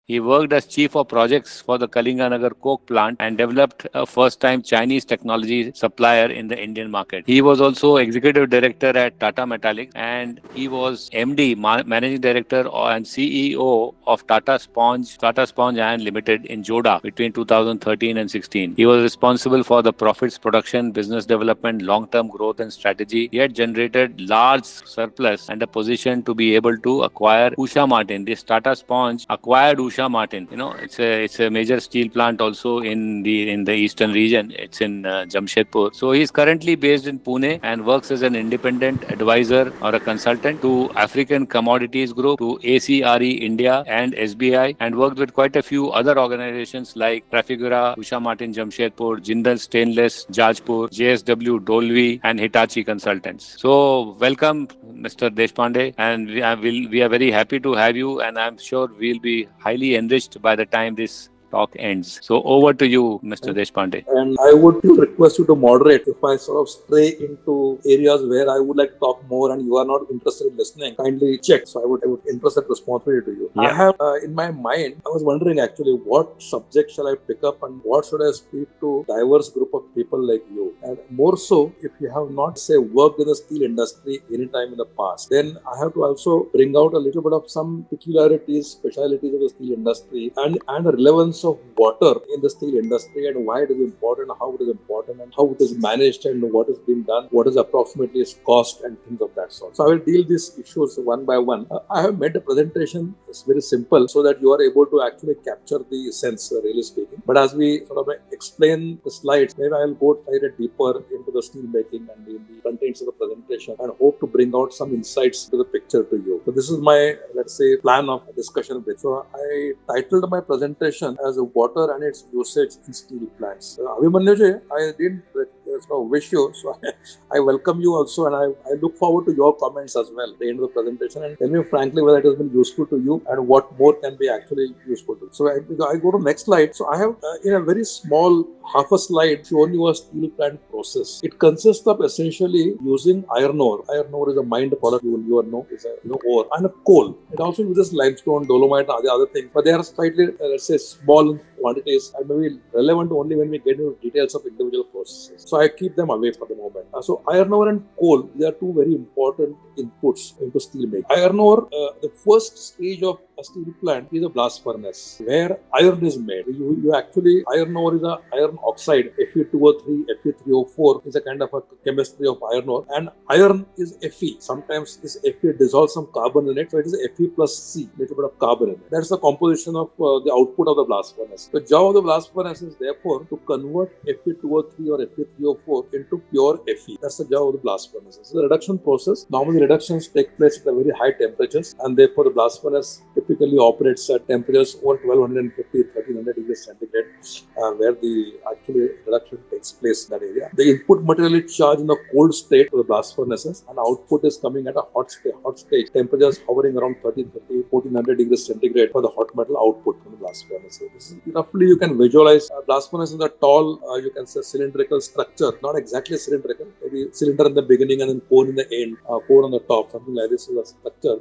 He worked as chief of projects for the Kalinganagar coke plant and developed a first-time Chinese technology supplier in the Indian market. He was also executive director at Tata Metallics, and he was MD, managing director and CEO of Tata Sponge and Limited in Joda between 2013 and 16. He was responsible for the profits production, business development, long-term growth and strategy. He had generated large surplus and a position to be able to acquire Usha Martin. This Tata Sponge acquired Usha Martin. It's a major steel plant also in the eastern region. It's in Jamshedpur. So he's currently based in Pune and works as an independent advisor or a consultant to African Commodities Group, to ACRE India and SBI, and worked with quite a few other organizations like Trafigura, Usha Martin Jamshedpur, Jindal Stainless Jajpur, JSW Dolvi, and Hitachi Consultants. So welcome, Mr. Deshpande, and we are very happy to have you, and I'm sure we'll be highly enriched by the time this talk ends. So over to you, Mr. Deshpande. And I would request you to moderate if I sort of stray into areas where I would like to talk more and you are not interested in listening. Kindly check. So I would interest that responsibility to you. Yeah. I have in my mind, I was wondering actually what subject shall I pick up and what should I speak to diverse group of people like you. And more so, if you have not say worked in the steel industry any time in the past, then I have to also bring out a little bit of some peculiarities, specialities of the steel industry and the relevance of water in the steel industry and why it is important, how it is important, and how it is managed and what is being done, what is approximately its cost and things of that sort. So I will deal these issues one by one. I have made a presentation. It's very simple so that you are able to actually capture the essence, really speaking. But as we sort of explain the slides, maybe I will go slightly deeper into the steel making and the contents of the presentation and hope to bring out some insights to the picture to you. So this is my, let's say, plan of discussion. So I titled my presentation as water and its usage in steel plants. Abhimanyu, I didn't wish you, so I welcome you also, and I look forward to your comments as well at the end of the presentation, and tell me frankly whether it has been useful to you and what more can be actually useful to you. So I go to next slide. So I have in a very small half a slide shown you a steel plant process. It consists of essentially using iron ore. Iron ore is a mined product you know is a ore, and a coal. It also uses limestone, dolomite, and other things, but they are slightly let's say small quantities and maybe relevant only when we get into details of individual processes. So I keep them away for the moment. So iron ore and coal, they are two very important inputs into steel making. Iron ore, the first stage of a steel plant is a blast furnace where iron is made. You actually, iron ore is a iron oxide, Fe2O3, Fe3O4 is a kind of a chemistry of iron ore, and iron is Fe. Sometimes this Fe dissolves some carbon in it, so it is Fe plus C, little bit of carbon in it. That's the composition of the output of the blast furnace. The job of the blast furnace is therefore to convert Fe2O3 or Fe3O4 into pure Fe. That's the job of the blast furnace. It's a reduction process. Normally reductions take place at a very high temperatures, and therefore the blast furnace typically operates at temperatures over 1250, 1300 degrees centigrade, where the actually reduction takes place in that area. The input material is charged in the cold state to the blast furnaces, and output is coming at a hot stage. Temperatures hovering around 1350, 1400 degrees centigrade for the hot metal output from the blast furnace. So this is roughly you can visualize blast furnace is a tall, you can say cylindrical structure, not exactly cylindrical, maybe cylinder in the beginning and then cone in the end, cone on the top, something like this is a structure.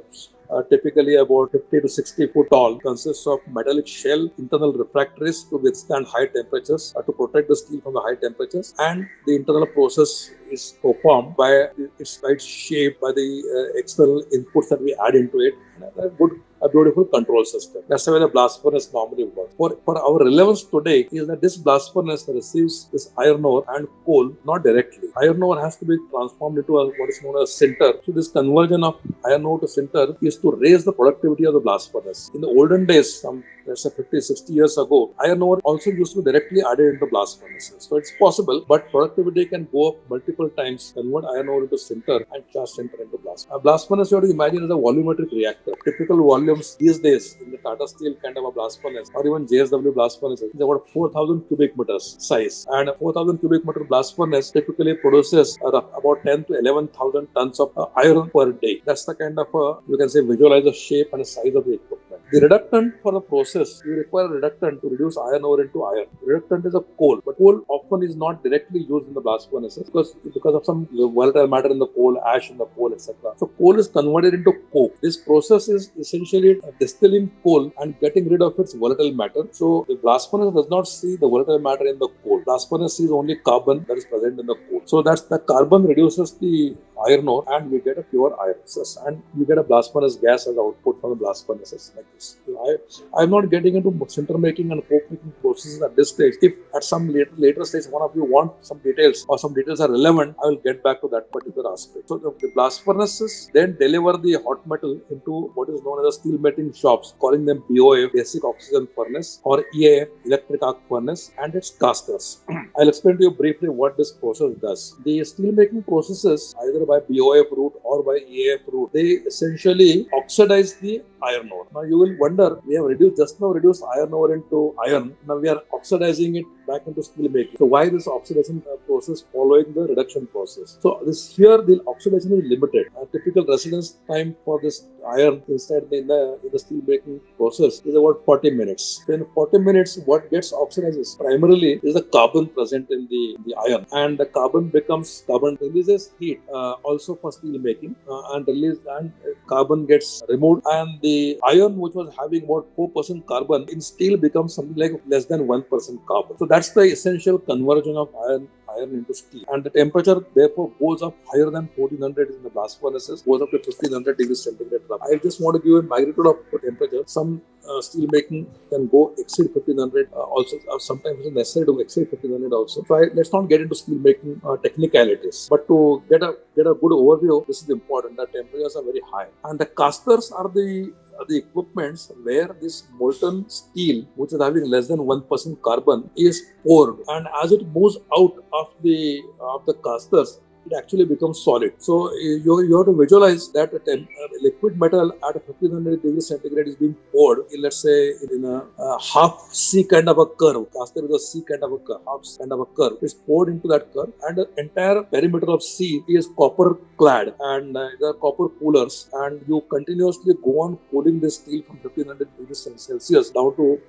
Typically about 50 to 60 foot tall, consists of metallic shell, internal refractories to withstand high temperatures, to protect the steel from the high temperatures, and the internal process is performed by its right shape, by the external inputs that we add into it, and a beautiful control system. That's the way the blast furnace normally works. For our relevance today is that this blast furnace receives this iron ore and coal not directly. Iron ore has to be transformed into what is known as sinter. So this conversion of iron ore to sinter is to raise the productivity of the blast furnace. In the olden days, let's say 50, 60 years ago, iron ore also used to be directly added into blast furnaces. So it's possible, but productivity can go up multiple times, convert iron ore into sinter and cast sinter into blast. A blast furnace you have to imagine is a volumetric reactor. Typical volumes these days in the Tata Steel kind of a blast furnace or even JSW blast furnace is about 4,000 cubic meters size. And a 4,000 cubic meter blast furnace typically produces about 10 to 11,000 tons of iron per day. That's the kind of, you can say, visualize the shape and the size of the equipment. The reductant for the process, you require a reductant to reduce iron ore into iron. Reductant is a coal, but coal often is not directly used in the blast furnaces because of some volatile matter in the coal, ash in the coal, etc. So coal is converted into coke. This process is essentially distilling coal and getting rid of its volatile matter. So the blast furnace does not see the volatile matter in the coal. Blast furnace sees only carbon that is present in the coal. So that's the carbon reduces the iron ore and we get a pure iron. And you get a blast furnace gas as output from the blast furnaces like this. I'm not getting into sinter making and coke making processes at this stage. If at some later stage one of you want some details or some details are relevant, I will get back to that particular aspect. So the blast furnaces then deliver the hot metal into what is known as the steel melting shops, calling them BOF, basic oxygen furnace, or EAF, electric arc furnace, and its casters. I'll explain to you briefly what this process does. The steel making processes, either by BOF route or by EAF route, they essentially oxidize the iron ore. Now you will wonder, we have reduced iron ore into iron. Now we are oxidizing it back into steel making. So why this oxidation process following the reduction process? So the oxidation is limited. A typical residence time for this iron inside in the steel making process is about 40 minutes. So in 40 minutes, what gets oxidized primarily is the carbon present in the iron, and the carbon releases heat also for steel making, and carbon gets removed, and the iron which was having about 4% carbon in steel becomes something like less than 1% carbon. So that's the essential conversion of iron into steel, and the temperature therefore goes up higher than 1400 in the blast furnaces, goes up to 1500 degrees centigrade. I just want to give a magnitude of temperature. Some steel making can go exceed 1500 also. Sometimes it's necessary to exceed 1500 also. So let's not get into steel making technicalities, but to get a good overview, this is important. The temperatures are very high, and the casters are the equipments where this molten steel, which is having less than 1% carbon, is poured, and as it moves out of the casters, it actually becomes solid. So you have to visualize that liquid metal at 1500 degrees centigrade is being poured in, let's say, in a half C kind of a curve. Caster is a C kind of a curve, half kind of a curve. It's poured into that curve, and the entire perimeter of C is copper clad, and there are copper coolers, and you continuously go on cooling this steel from 1500 degrees Celsius down to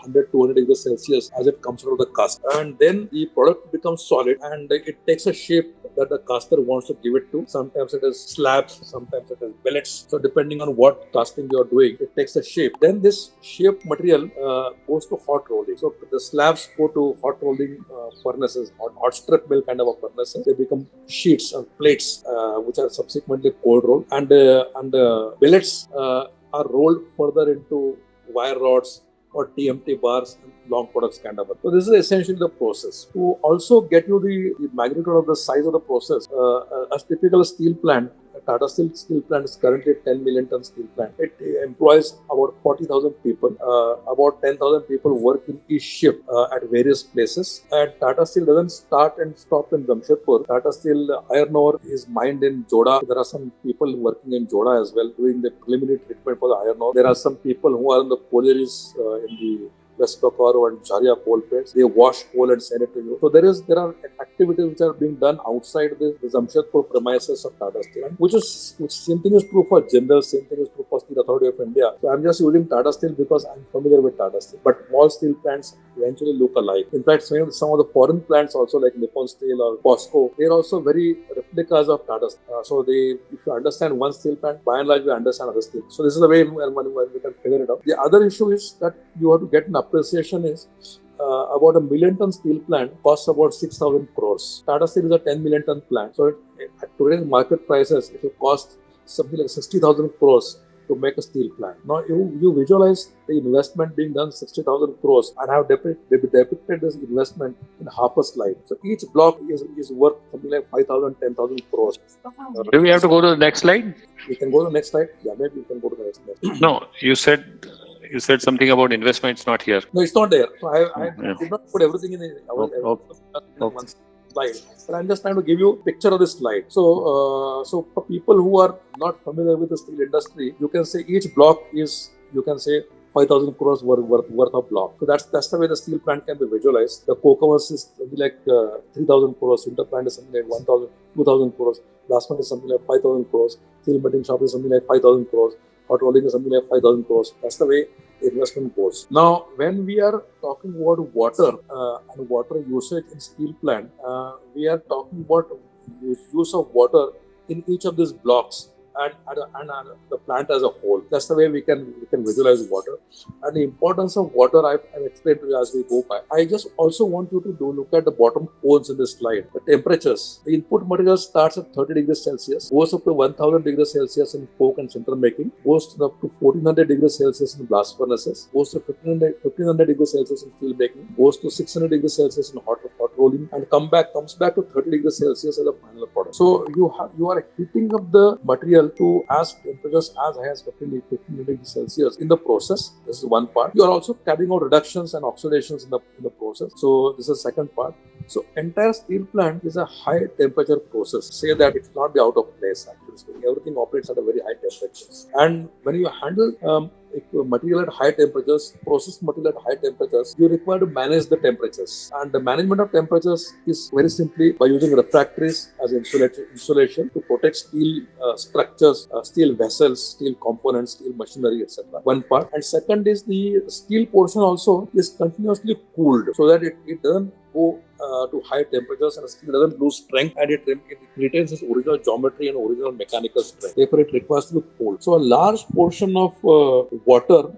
100-200 degrees Celsius as it comes out of the cast, and then the product becomes solid, and it takes a shape that the caster wants to give it to. Sometimes it is slabs, sometimes it is billets. So depending on what casting you are doing, it takes a shape. Then this shaped material goes to hot rolling. So the slabs go to hot rolling furnaces, hot strip mill kind of a furnaces. They become sheets and plates, which are subsequently cold rolled, and billets are rolled further into wire rods or TMT bars and long products kind of. So this is essentially the process. To also get you the magnitude of the size of the process, a typical steel plant, Tata Steel plant is currently a 10 million ton steel plant. It employs about 40,000 people. About 10,000 people work in each shift at various places. And Tata Steel doesn't start and stop in Jamshedpur. Tata Steel iron ore is mined in Joda. There are some people working in Joda as well, doing the preliminary treatment for the iron ore. There are some people who are in the collieries in the West Bokaro and Jharia coal pits. They wash coal and send it to you. So there are activities which are being done outside the Jamshedpur premises of Tata Steel, which same thing is true for Jindal, same thing is true for Steel Authority of India. So I'm just using Tata Steel because I'm familiar with Tata Steel. But all steel plants eventually look alike. In fact, some of the foreign plants also like Nippon Steel or POSCO, they're also very replicas of Tata Steel. So if you understand one steel plant, by and large we understand other steel. So this is the way we can figure it out. The other issue is that you have to get an appreciation is about a million ton steel plant costs about 6,000 crores. Tata Steel is a 10 million ton plant. So at today's market prices, it will cost something like 60,000 crores to make a steel plant. Now you visualize the investment being done 60,000 crores, and have depicted this investment in half a slide. So each block is worth something like 5,000, 10,000 crores. Do we have to go to the next slide? We can go to the next slide. Yeah, maybe we can go to the next slide. No, you said something about investments not here. No, it's not there. So I did not put everything in one slide. But I'm just trying to give you a picture of this slide. So for people who are not familiar with the steel industry, you can say each block is, 5,000 crores worth of block. So that's the way the steel plant can be visualized. The coke ovens is something like 3,000 crores. Sinter plant is something like 1,000, 2,000 crores. Blast furnace is something like 5,000 crores. Steel melting shop is something like 5,000 crores. hot rolling is something like 5,000 crores. That's the way investment goes. Now, when we are talking about water and water usage in steel plant, we are talking about use of water in each of these blocks and the plant as a whole. That's the way we can visualize water. And the importance of water I've explained to you as we go by. I just also want you to look at the bottom cones in this slide. The temperatures. The input material starts at 30 degrees Celsius, goes up to 1000 degrees Celsius in coke and sinter making, goes up to 1400 degrees Celsius in blast furnaces, goes to 1500 degrees Celsius in steel making, goes to 600 degrees Celsius in hot rolling, and comes back to 30 degrees Celsius as a final product. So you are heating up the material to as temperatures as high as 15 degrees Celsius in the process. This is one part. You are also carrying out reductions and oxidations in the process. So this is the second part. So entire steel plant is a high temperature process. Say that it will not be out of place actually speaking. Everything operates at a very high temperatures. And when you handle material at high temperatures, process material at high temperatures, you require to manage the temperatures. And the management of temperatures is very simply by using refractories as insulation to protect steel structures, steel vessels, steel components, steel machinery, etc. One part. And second is the steel portion also is continuously cooled so that it doesn't go to high temperatures and steel doesn't lose strength, and it retains its original geometry and original mechanical strength. Therefore, it requires to be cooled. So a large portion of water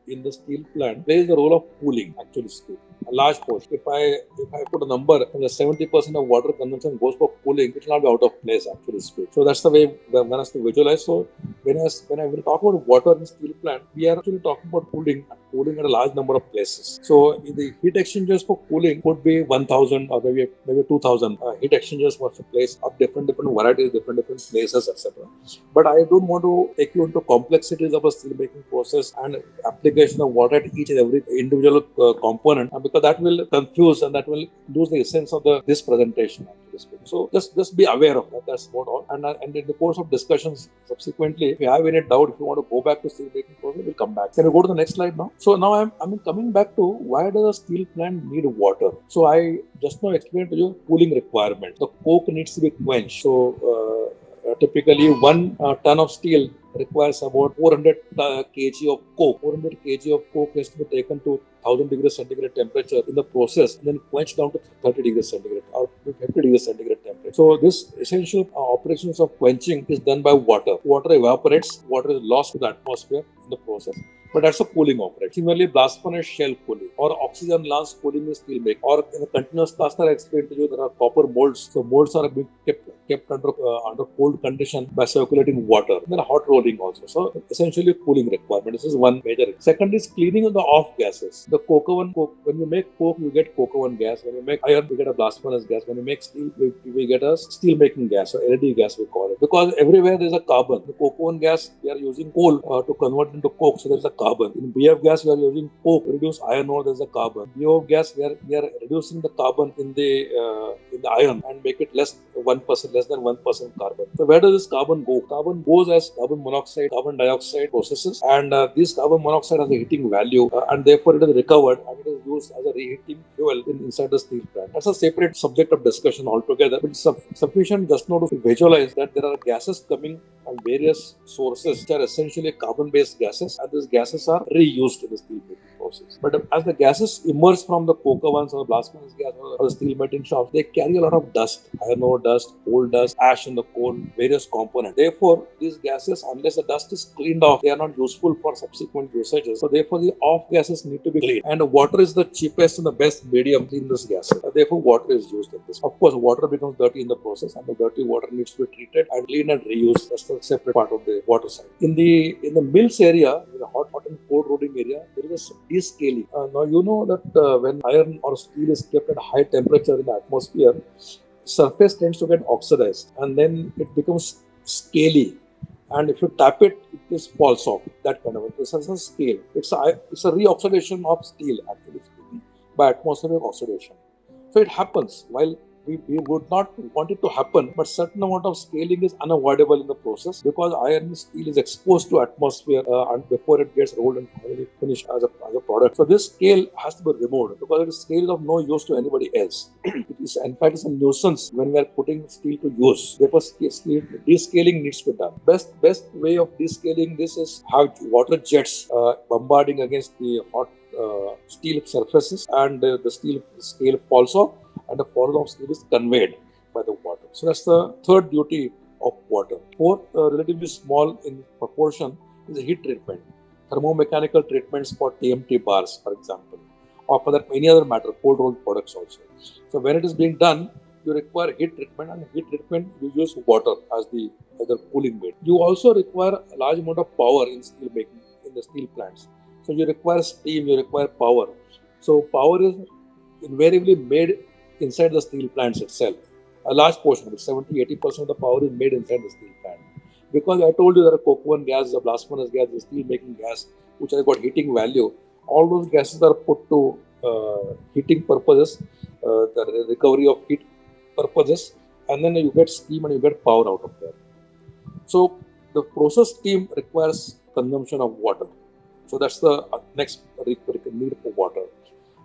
in the steel plant plays the role of cooling, actually speaking. A large portion. If I put a number, and the 70% of water consumption goes for cooling, it will not be out of place, actually speaking. So that's the way one has to visualize. So when I talk about water in steel plant, we are actually talking about cooling at a large number of places. So the heat exchangers for cooling could be 1,000 or maybe 2,000 heat exchangers for place of different varieties, different places, etc. But I don't want to take you into complexities of a steel making process and application of water at each and every individual component, because that will confuse and that will lose the essence of this presentation, actually speaking. So just be aware of that. That's about all. And in the course of discussions subsequently, if you have any doubt, if you want to go back to steel making process, we'll come back. Can you go to the next slide now? So now I'm coming back to why does a steel plant need water? So I just now explained to you cooling requirement. The coke needs to be quenched. So typically 1 ton of steel requires about 400 kg of coke. 400 kg of coke has to be taken to 1000 degrees centigrade temperature in the process and then quenched down to 30 degrees centigrade or 50 degrees centigrade temperature. So this essential operations of quenching is done by water. Water evaporates, water is lost to the atmosphere in the process. But that's a cooling operation. Similarly, blast furnace shell cooling or oxygen lance cooling is steel making. Or in a continuous caster, I explained to you there are copper molds. So molds are being kept under cold condition by circulating water. And then hot rolling also. So essentially cooling requirement. This is one major. Second is cleaning of the off gases. The coke, when you make coke, you get coke oven gas. When you make iron, you get a blast furnace gas. When you make steel, we get a steel making gas or LED gas we call it. Because everywhere there is a carbon. The coke oven gas, we are using coal to convert into coke. So there is a carbon. In BF gas, we are using coke to reduce iron ore. There is a carbon. BOF gas, we are reducing the carbon in the iron and make it less than 1% carbon. So where does this carbon go? Carbon goes as carbon monoxide, carbon dioxide processes, and this carbon monoxide has a heating value, and therefore it is recovered and it is used as a reheating fuel inside the steel plant. That's a separate subject of discussion altogether. But it's sufficient just now to visualize that there are gases coming from various sources which are essentially carbon-based gases, and these gases are reused in the steel making process. But as the gases emerge from the coke ovens or blast furnace gas or the steel melting shops, they carry a lot of dust, iron ore dust, coal dust, ash in the coal, various components. Therefore, these gases, unless the dust is cleaned off, they are not useful for subsequent usages. So therefore, the off gases need to be cleaned. And water is the cheapest and the best medium to clean these gases. Therefore, water is used in this. Of course, water becomes dirty in the process, and the dirty water needs to be treated and cleaned and reused. That's the separate part of the water side. In the mills area, in the hot and cold rolling area, there is a descaling. Now you know that when iron or steel is kept at high temperature in the atmosphere, surface tends to get oxidized and then it becomes scaly. And if you tap it, it just falls off. That kind of this is a scale. It's a reoxidation of steel, actually speaking, by atmospheric oxidation. So it happens while we would not want it to happen, but certain amount of scaling is unavoidable in the process because iron and steel is exposed to atmosphere and before it gets rolled and finally finished as a product. So this scale has to be removed because it is scale of no use to anybody else. It is, in fact, it's a nuisance when we are putting steel to use. Therefore, descaling needs to be done. Best way of descaling this is have water jets bombarding against the hot steel surfaces, and the steel scale falls off, and the fall of steel is conveyed by the water. So that's the third duty of water. Fourth, relatively small in proportion, is heat treatment. Thermomechanical treatments for TMT bars, for example, or for that any other matter, cold rolled products also. So when it is being done, you require heat treatment, and heat treatment you use water as the cooling medium. You also require a large amount of power in steel making in the steel plants. So you require steam, you require power. So power is invariably made inside the steel plants itself. A large portion, 70-80% of the power is made inside the steel plant. Because I told you there are coke oven gas, the blast furnace gas, the steel making gas, which has got heating value. All those gases are put to heating purposes, the recovery of heat purposes, and then you get steam and you get power out of there. So the process steam requires consumption of water. So that's the next need for water.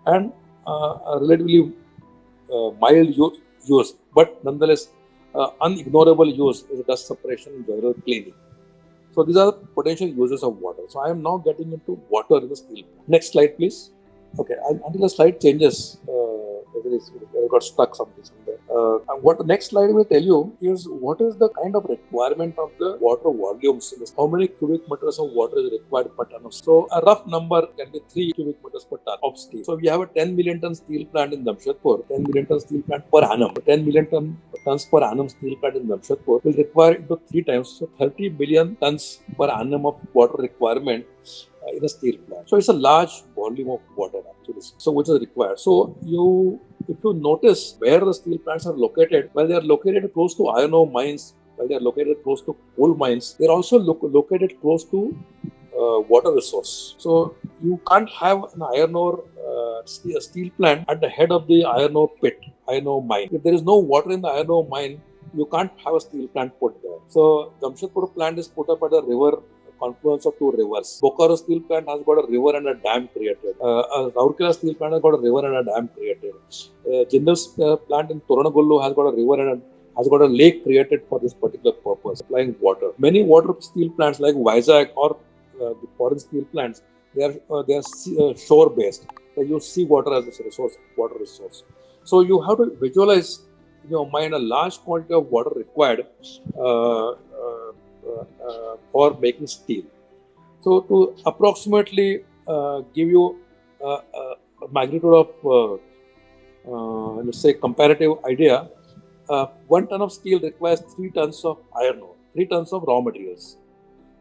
And a relatively mild use, but nonetheless unignorable use is dust separation and general cleaning. So these are potential uses of water. So I am now getting into water in the steel. Next slide, please. Okay, until the slide changes, I got stuck something somewhere. What the next slide will tell you is what is the kind of requirement of the water volumes. How many cubic meters of water is required per ton of steel. So a rough number can be 3 cubic meters per ton of steel. So we have a 10 million ton steel plant in Jamshedpur, 10 million ton steel plant per annum. 10 million tons per annum steel plant in Jamshedpur will require into 3 times, so 30 billion tons per annum of water requirement in a steel plant. So it's a large volume of water actually. So which is required. So if you notice where the steel plants are located, well, they are located close to iron ore mines, while they are located close to coal mines, they are also located close to water resource. So you can't have an iron ore steel plant at the head of the iron ore pit, iron ore mine. If there is no water in the iron ore mine, you can't have a steel plant put there. So Jamshedpur plant is put up at a river, confluence of 2 rivers. Bokaro steel plant has got a river and a dam created. Rourkela steel plant has got a river and a dam created. Jindal's plant in Toranagullu has got a river and has got a lake created for this particular purpose, supplying water. Many water steel plants like Vizag or the foreign steel plants, they are shore based. They use sea water as a resource, water resource. So you have to visualize in your mind a large quantity of water required for making steel. So to approximately give you a magnitude of let's say comparative idea, 1 ton of steel requires 3 tons of iron ore, 3 tons of raw materials.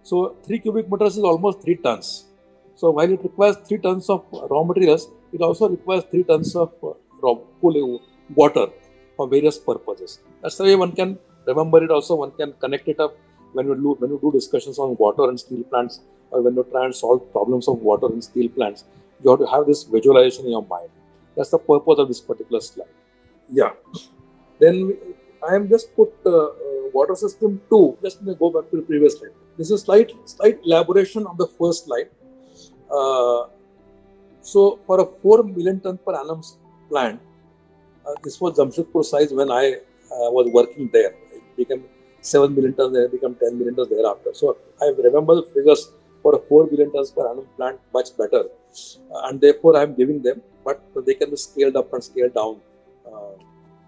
So 3 cubic meters is almost 3 tons. So while it requires 3 tons of raw materials, it also requires 3 tons of water for various purposes. That's the way one can remember it. Also, one can connect it up when you do discussions on water and steel plants, or when you try and solve problems of water and steel plants. You have to have this visualization in your mind. That's the purpose of this particular slide. Yeah. Then I am just put water system 2. Just go back to the previous slide. This is slight elaboration of the first slide. So for a 4 million ton per annum plant, this was Jamshedpur size when I was working there. It became 7 million tons, then it became 10 million tons thereafter. So I remember the figures for a 4 million tons per annum plant much better, and therefore I am giving them, but they can be scaled up and scaled down.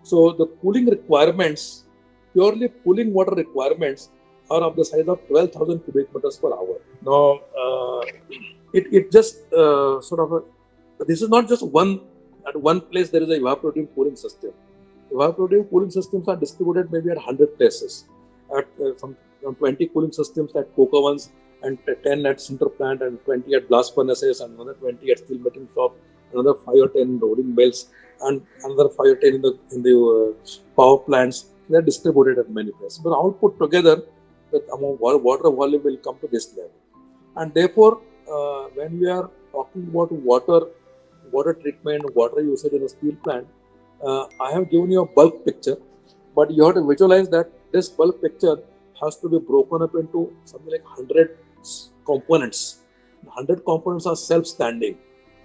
So the cooling requirements, purely cooling water requirements, are of the size of 12,000 cubic meters per hour. Now, it just sort of this is not just one. At one place there is a evaporative cooling system. Evaporative cooling systems are distributed maybe at 100 places. At some 20 cooling systems at coke ovens, and 10 at sinter plant, and 20 at blast furnaces, and another 20 at steel making shop, another 5 or 10 rolling mills, and another 5 or 10 in the power plants. They are distributed at many places. But all put together, the amount of water volume will come to this level. And therefore, when we are talking about water treatment, water usage in a steel plant, I have given you a bulk picture, but you have to visualize that this bulk picture has to be broken up into something like 100 components. 100 components are self-standing.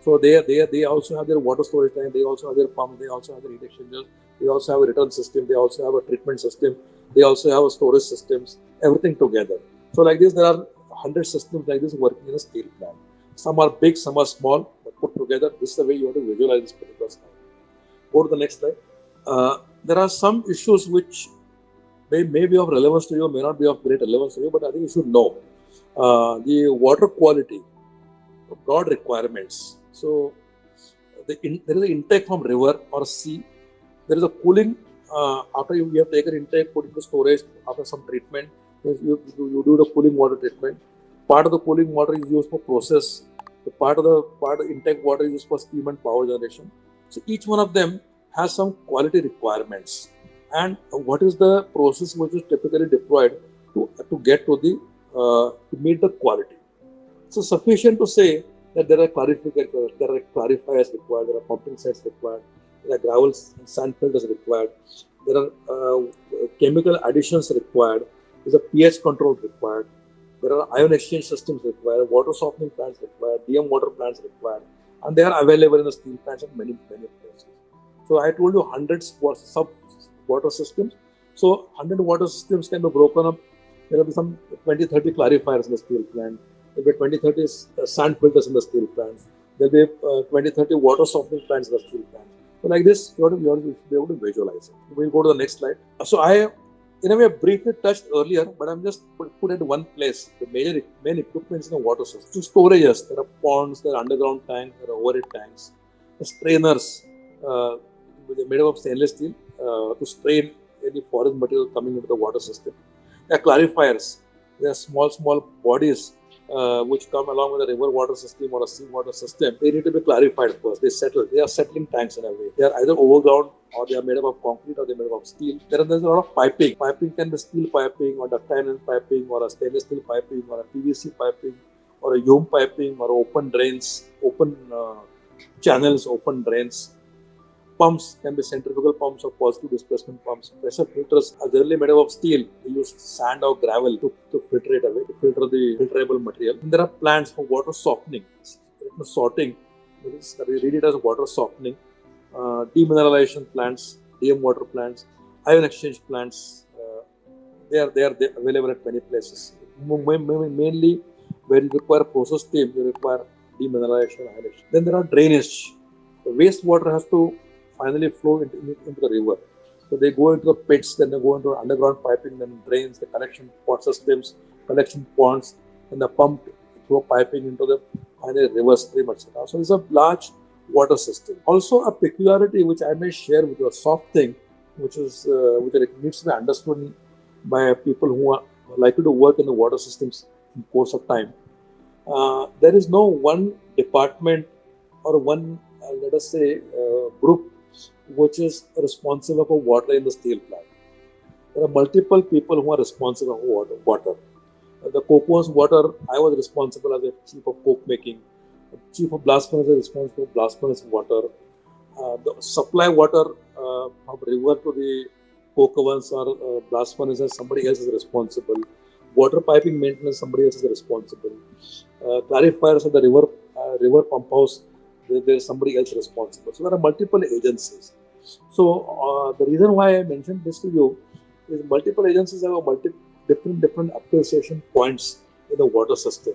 So they also have their water storage tank, they also have their pump, they also have their heat exchangers, they also have a return system, they also have a treatment system, they also have a storage systems, everything together. So like this, there are 100 systems like this working in a steel plant. Some are big, some are small, but put together, this is the way you have to visualize this particular slide. Go to the next slide. There are some issues which may be of relevance to you, may not be of great relevance to you, but I think you should know. The water quality, broad requirements. So there is an intake from river or sea. There is a cooling after you have taken intake, put into storage after some treatment. You do the cooling water treatment. Part of the cooling water is used for process. The part of intake water is used for steam and power generation. So each one of them has some quality requirements. And what is the process which is typically deployed to get to the to meet the quality? So sufficient to say that there are clarifiers required, there are pumping sets required, there are gravel and sand filters required, there are chemical additions required, there is a pH control required, there are ion exchange systems required, water softening plants required, DM water plants required, and they are available in the steel plants in many places. So I told you hundreds sub water systems. So 100 water systems can be broken up. There will be some 20-30 clarifiers in the steel plant. There will be 20-30 sand filters in the steel plant. There will be 20-30 water softening plants in the steel plant. So like this, you have to be able to visualize it. We'll go to the next slide. So I, in a way, briefly touched earlier, but I'm just put it in one place. The main equipments in the water system. So storages, there are ponds, there are underground tanks, there are overhead tanks. The strainers, they're made up of stainless steel to strain any foreign material coming into the water system. There are clarifiers. There are small bodies which come along with a river water system or a sea water system. They need to be clarified first. They settle. They are settling tanks in a way. They are either overground or they are made up of concrete or they are made up of steel. There's a lot of piping. Piping can be steel piping or ductile piping or a stainless steel piping or a PVC piping or a Youm piping or open drains, open channels, open drains. Pumps can be centrifugal pumps or positive displacement pumps. Pressure filters are generally made up of steel. They use sand or gravel to filter it away, to filter the filterable material. And there are plants for water softening, sorting. We read it as water softening. Demineralization plants, DM water plants, ion exchange plants. They are available at many places. Mainly where you require process steam, you require demineralization, ion exchange. Then there are drainage. The wastewater has to finally flow into the river. So they go into the pits, then they go into underground piping, then drains, the collection pond systems, collection ponds, and the pump through piping into the finally river stream, etc. So it's a large water system. Also a peculiarity which I may share with you, a soft thing, which needs to be understood by people who are likely to work in the water systems in course of time. There is no one department or one, let us say, group which is responsible for water in the steel plant. There are multiple people who are responsible for water. The coke's water, I was responsible as a chief of coke making. The chief of blast furnace is responsible for blast furnace water. The supply water from river to the coke ovens or blast furnaces, somebody else is responsible. Water piping maintenance, somebody else is responsible. Clarifiers at the river pump house, there is somebody else responsible. So there are multiple agencies. So the reason why I mentioned this to you is multiple agencies have different appreciation points in the water system.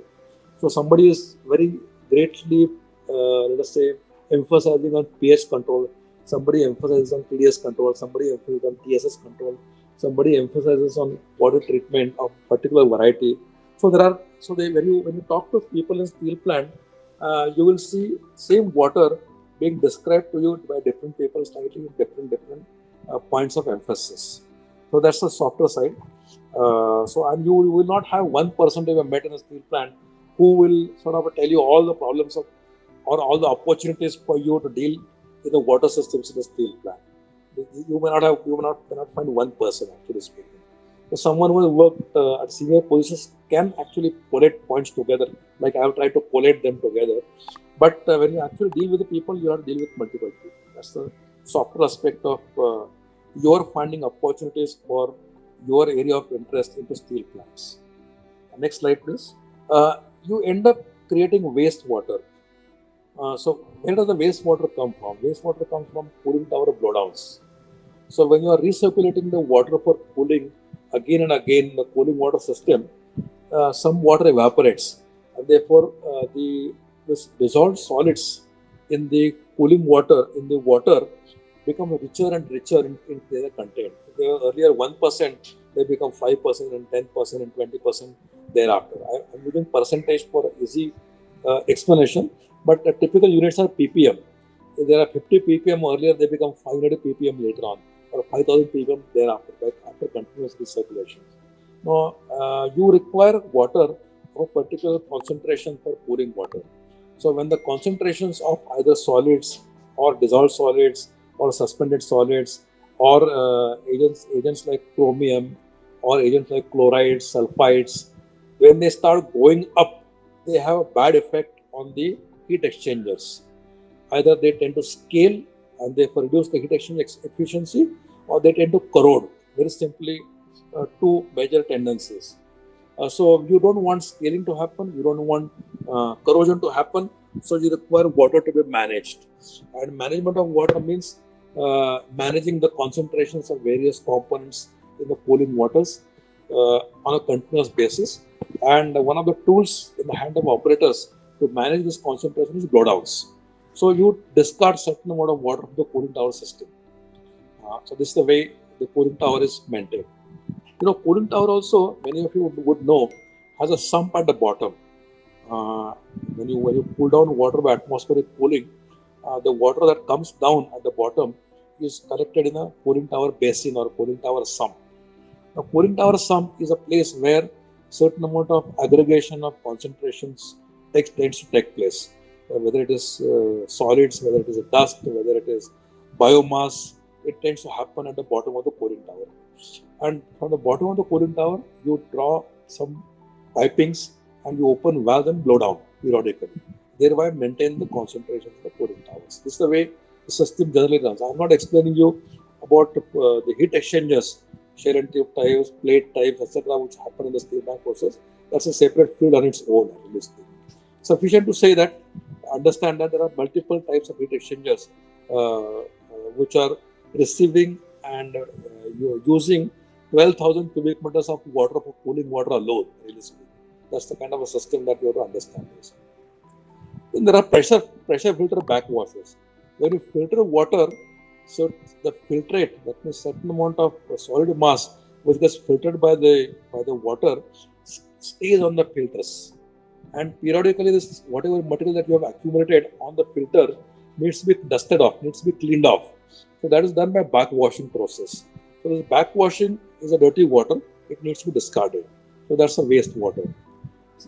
So somebody is very greatly, let us say, emphasizing on pH control. Somebody emphasizes on TDS control. Somebody emphasizes on TSS control. Somebody emphasizes on water treatment of particular variety. So when you talk to people in steel plant, you will see same water being described to you by different people, slightly different points of emphasis. So that's the softer side. And you will not have one person ever met in a steel plant who will sort of tell you all the problems or all the opportunities for you to deal in the water systems in the steel plant. You cannot find one person actually speaking. So someone who has worked at senior positions can actually collate points together, like I have tried to collate them together. But when you actually deal with the people, you have to deal with multiple people. That's the softer aspect of your finding opportunities for your area of interest into steel plants. Next slide, please. You end up creating wastewater. So where does the wastewater come from? Wastewater comes from cooling tower blowdowns. So when you are recirculating the water for cooling again and again in the cooling water system, some water evaporates, and therefore this dissolved solids in the cooling water become richer and richer in their content. They were earlier 1%, they become 5% and 10% and 20% thereafter. I'm using percentage for easy explanation, but the typical units are ppm. If there are 50 ppm earlier, they become 500 ppm later on, or 5000 ppm thereafter, right, after continuous recirculation. Now, you require water of a particular concentration for cooling water. So, when the concentrations of either solids or dissolved solids or suspended solids or agents like chromium or agents like chlorides, sulfides, when they start going up, they have a bad effect on the heat exchangers. Either they tend to scale and therefore reduce the heat exchange efficiency, or they tend to corrode. Very simply, two major tendencies. So you don't want scaling to happen, you don't want corrosion to happen, so you require water to be managed. And management of water means managing the concentrations of various components in the cooling waters on a continuous basis. And one of the tools in the hand of operators to manage this concentration is blowdowns. So you discard certain amount of water from the cooling tower system. So this is the way the cooling tower is maintained. Cooling tower also, many of you would know, has a sump at the bottom. When you cool down water by atmospheric cooling, the water that comes down at the bottom is collected in a cooling tower basin or cooling tower sump. Now, cooling tower sump is a place where certain amount of aggregation of concentrations tends to take place. Whether it is solids, whether it is dust, whether it is biomass, it tends to happen at the bottom of the cooling tower. And from the bottom of the cooling tower, you draw some pipings and you open valve and blow down periodically, thereby maintain the concentration of the cooling towers. This is the way the system generally runs. I am not explaining you about the heat exchangers, shell and tube types, plate types, etc., which happen in the steel plant process. That's a separate field on its own. Sufficient to say that, understand that there are multiple types of heat exchangers which are receiving and using 12,000 cubic meters of water for cooling water alone. That's the kind of a system that you have to understand. Then there are pressure filter backwashers. When you filter water, so the filtrate, that means certain amount of solid mass which gets filtered by the water, stays on the filters. And periodically, this whatever material that you have accumulated on the filter needs to be dusted off, needs to be cleaned off. So that is done by backwashing process. So this backwashing is a dirty water; it needs to be discarded. So that's a waste water.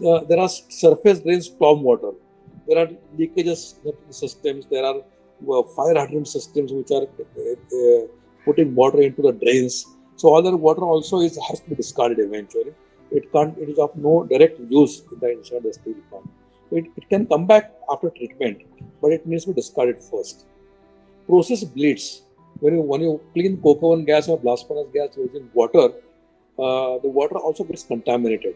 There are surface drain storm water. There are leakages systems. There are fire hydrant systems which are putting water into the drains. So all that water also has to be discarded eventually. It is of no direct use inside the steel plant. It can come back after treatment, but it needs to be discarded first. Process bleeds. When you clean coke oven gas or blast furnace gas using water, the water also gets contaminated.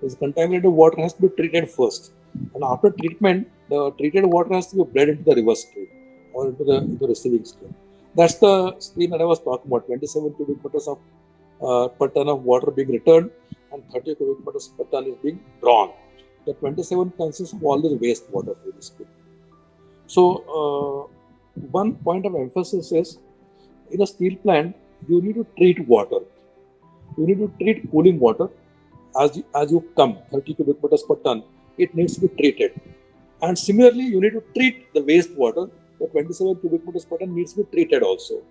This contaminated water has to be treated first, and after treatment, the treated water has to be bled into the reverse stream or into the receiving stream. That's the stream that I was talking about. 27 cubic meters of per ton of water being returned, and 30 cubic meters per ton is being drawn. The 27 consists of all the waste water, So, one point of emphasis is, in a steel plant, you need to treat water. You need to treat cooling water as you come 30 cubic meters per ton. It needs to be treated. And similarly, you need to treat the waste water. The 27 cubic meters per ton needs to be treated also.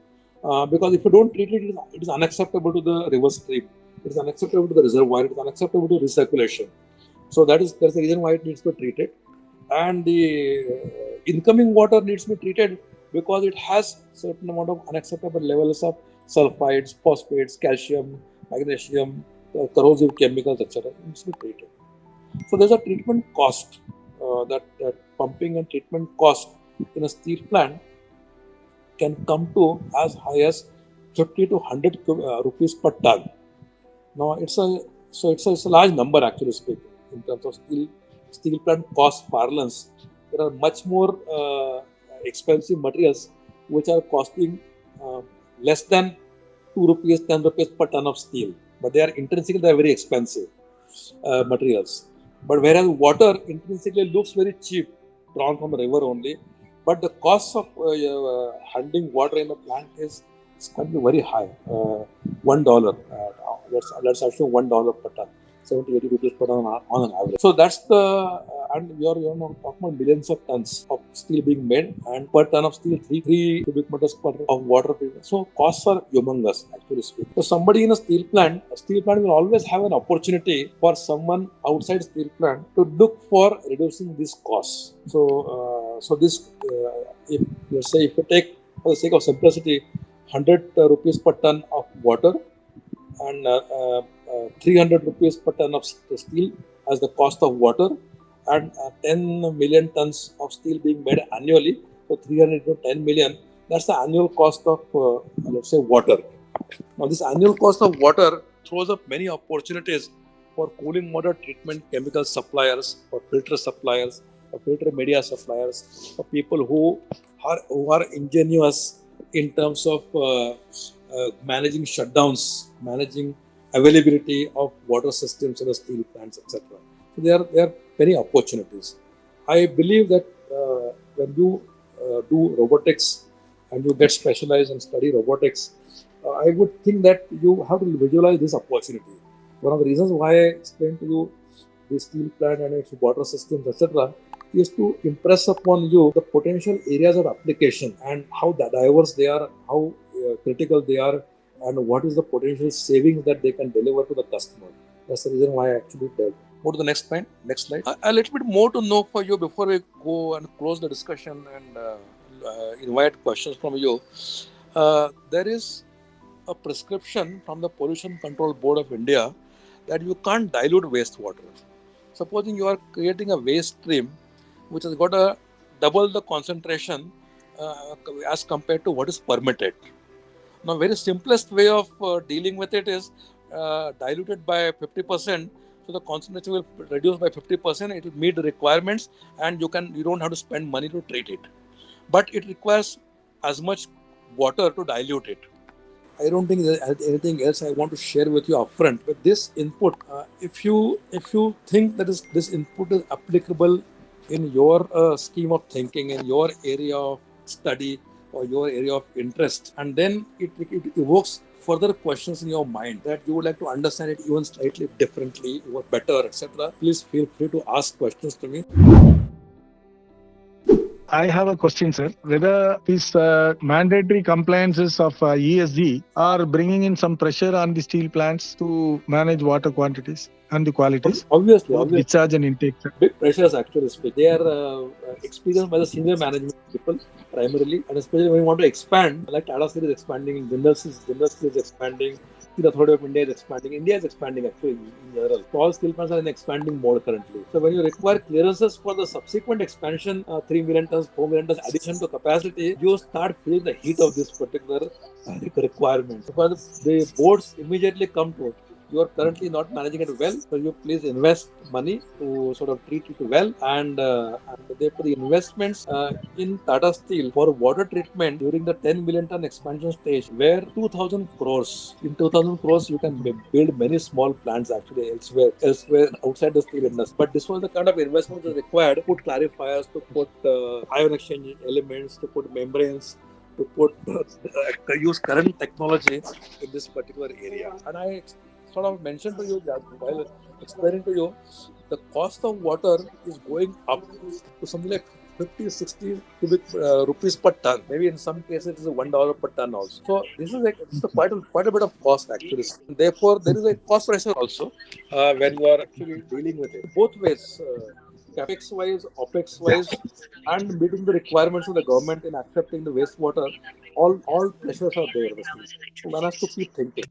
Because if you don't treat it, it is unacceptable to the river stream. It is unacceptable to the reservoir. It is unacceptable to recirculation. So that's the reason why it needs to be treated. And the incoming water needs to be treated because it has certain amount of unacceptable levels of sulfides, phosphates, calcium, magnesium, corrosive chemicals, etc. It needs to be treated. So there's a treatment cost. That pumping and treatment cost in a steel plant can come to as high as 50 to 100 rupees per ton. Now it's a large number actually speaking in terms of steel plant cost parlance. There are much more expensive materials which are costing uh, less than 2 rupees, 10 rupees per ton of steel, but they are intrinsically they are very expensive materials. But whereas water intrinsically looks very cheap, drawn from the river only, but the cost of handling water in the plant is going to be very high. $1. Let's assume $1 per ton, 70, 80 rupees per ton on an average. So that's the and you're not talking about millions of tons of steel being made, and per ton of steel, three cubic meters per of water. So costs are humongous, actually speaking. So somebody in a steel plant will always have an opportunity for someone outside steel plant to look for reducing these costs. So this, if let's say if you take for the sake of simplicity, 100 rupees per ton of water and 300 rupees per ton of steel as the cost of water, and 10 million tons of steel being made annually. So 300 to 10 million, that's the annual cost of, let's say, water. Now, this annual cost of water throws up many opportunities for cooling water treatment chemical suppliers, for filter suppliers, for filter media suppliers, for people who are ingenious in terms of managing shutdowns, managing availability of water systems in the steel plants, etc. So there are many opportunities. I believe that when you do robotics and you get specialized and study robotics, I would think that you have to visualize this opportunity. One of the reasons why I explained to you the steel plant and its water systems, etc., is to impress upon you the potential areas of application and how diverse they are, how critical they are, and what is the potential savings that they can deliver to the customer. That's the reason why I actually did. Go to the next point. Next slide. A little bit more to know for you before we go and close the discussion and invite questions from you. There is a prescription from the Pollution Control Board of India that you can't dilute wastewater. Supposing you are creating a waste stream which has got a double the concentration as compared to what is permitted. Now, very simplest way of dealing with it is diluted by 50%. So the concentration will reduce by 50%. It will meet the requirements, and you don't have to spend money to treat it. But it requires as much water to dilute it. I don't think there's anything else I want to share with you upfront. But this input, if you think that this input is applicable in your scheme of thinking, in your area of study or your area of interest, and then it evokes further questions in your mind that you would like to understand it even slightly differently or better, etc., please feel free to ask questions to me. I have a question, sir. Whether these mandatory compliances of ESG are bringing in some pressure on the steel plants to manage water quantities and the qualities, Obviously, discharge and intake, sir? big pressures actually speak. They are experienced by the senior management people primarily, and especially when you want to expand, like Tata Steel is expanding, Jindal Steel is expanding, the Authority of India is expanding. India is expanding actually in general. So all steel plants are in expanding mode currently. So when you require clearances for the subsequent expansion, 3 million tons, 4 million tons addition to capacity, you start feeling the heat of this particular requirement. Because the boards immediately come to, you are currently not managing it well, so you please invest money to sort of treat it well, and therefore the investments in Tata Steel for water treatment during the 10 million ton expansion stage were 2,000 crores. In 2,000 crores, you can build many small plants actually elsewhere outside the steel industry. But this was the kind of investment that was required to put clarifiers, to put ion exchange elements, to put membranes, to put use current technology in this particular area. And I sort of mentioned to you that while explaining to you, the cost of water is going up to something like 50, 60 cubic rupees per ton. Maybe in some cases it is $1 per ton also. So this is quite a bit of cost actually. Therefore, there is a cost pressure also when you are actually dealing with it. Both ways, capex wise, opex wise, and meeting the requirements of the government in accepting the wastewater, all pressures are there. So one has to keep thinking.